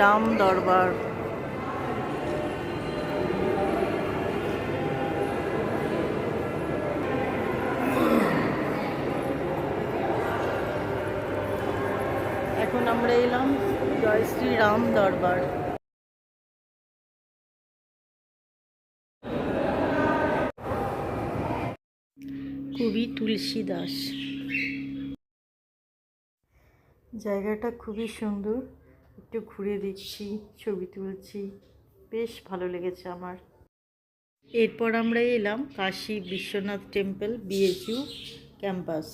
রাম দরবার। এখন আমরা এলাম জয় শ্রী রাম দরবার। কবি তুলসী দাস। জায়গাটা খুবই সুন্দর, একটু ঘুরে দেখছি, ছবি তুলছি, বেশ ভালো লেগেছে আমার। এরপর আমরা এলাম Kashi Biswanath temple, BHU campus.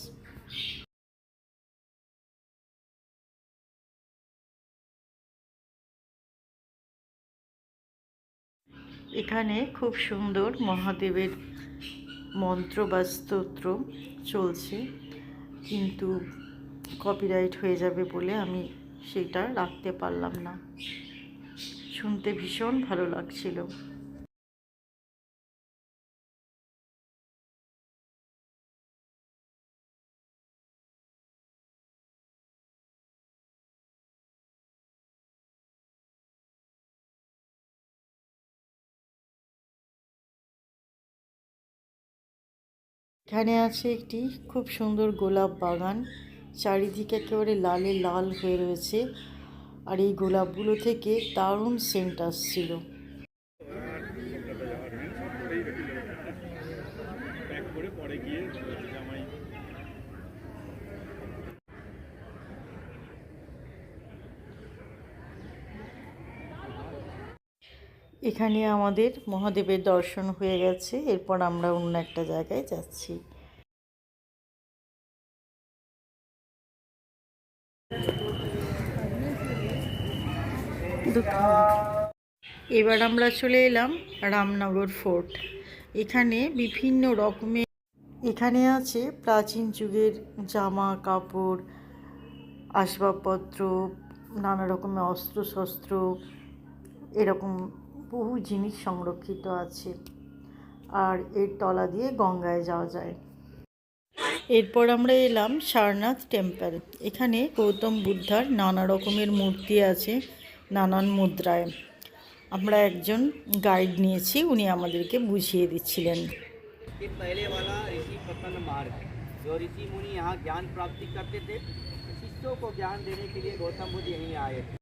এখানে খুব সুন্দর মহাদেবের মন্ত্র বা স্তোত্র চলছে, কিন্তু কপিরাইট হয়ে যাবে বলে আমি সেটা রাখতে পারলাম না। শুনতে ভীষণ ভালো লাগছিল। এখানে আছে একটি খুব সুন্দর গোলাপ বাগান, চারিদিকে একেবারে লালে লাল হয়ে রয়েছে, আর এই গোলাপগুলো থেকে দারুণ সেন্ট আসছিল। এখানে আমাদের মহাদেবের দর্শন হয়ে গেছে, এরপর আমরা অন্য একটা জায়গায় যাচ্ছি। এবার আমরা চলে এলাম রামনগর ফোর্ট। এখানে বিভিন্ন রকমের, এখানে আছে প্রাচীন যুগের জামা কাপড়, আসবাবপত্র, নানা রকমের অস্ত্রশস্ত্র, এরকম বহু জিনিস সংরক্ষিত আছে। আর এর তলা দিয়ে গঙ্গায় যাওয়া যায়। এরপর আমরা এলাম সারনাথ টেম্পল। এখানে গৌতম বুদ্ধার নানা রকমের মূর্তি আছে, নানান মুদ্রায়। আমরা একজন গাইড নিয়েছি, উনি আমাদেরকে বুঝিয়ে দিচ্ছিলেন। पहले वाला ऋषि पतन मार्ग, जो ऋषि मुनि यहाँ ज्ञान प्राप्ति करते थे, शिष्यों को ज्ञान देने के लिए गौतम बुद्ध यहीं आए थे।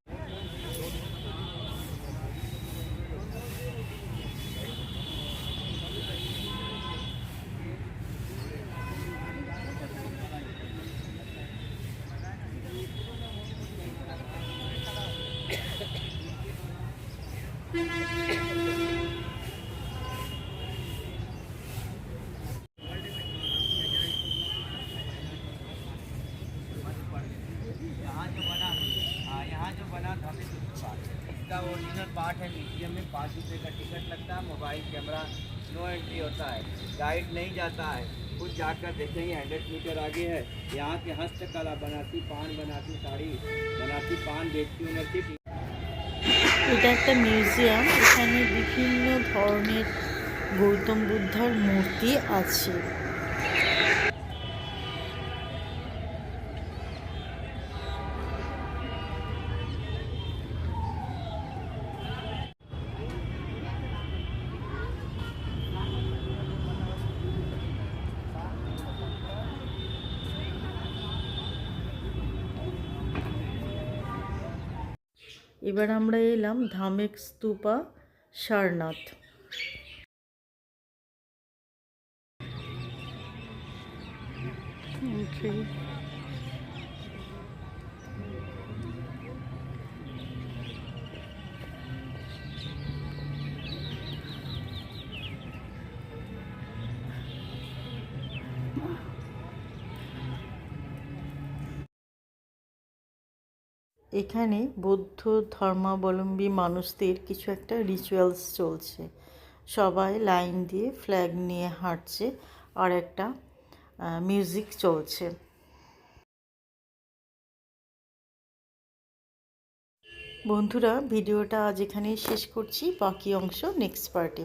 यहाँ जो बना था इसका ओरिजिनल पार्ट है। म्यूजियम में 5 रुपये का टिकट लगता है। मोबाइल कैमरा नो एंट्री होता है, गाइड नहीं जाता है। कुछ जाकर देखेंगे 100 मीटर आगे है। यहाँ की हस्तकला, बनाती पान, बनाती साड़ी, बनाती पान बेचती उन्नति। এটা একটা মিউজিয়াম, এখানে বিভিন্ন ধরনের গৌতম বুদ্ধার মূর্তি আছে। এবার আমরা এলাম ধামেক স্তূপা, সারনাথ। এখানে বৌদ্ধ ধর্মাবলম্বী মানুষদের কিছু একটা রিচুয়ালস চলছে। সবাই লাইন দিয়ে ফ্ল্যাগ নিয়ে হাঁটছে, আর একটা মিউজিক চলছে। বন্ধুরা, ভিডিওটা আজ এখানেই শেষ করছি, বাকি অংশ নেক্সট পার্টে।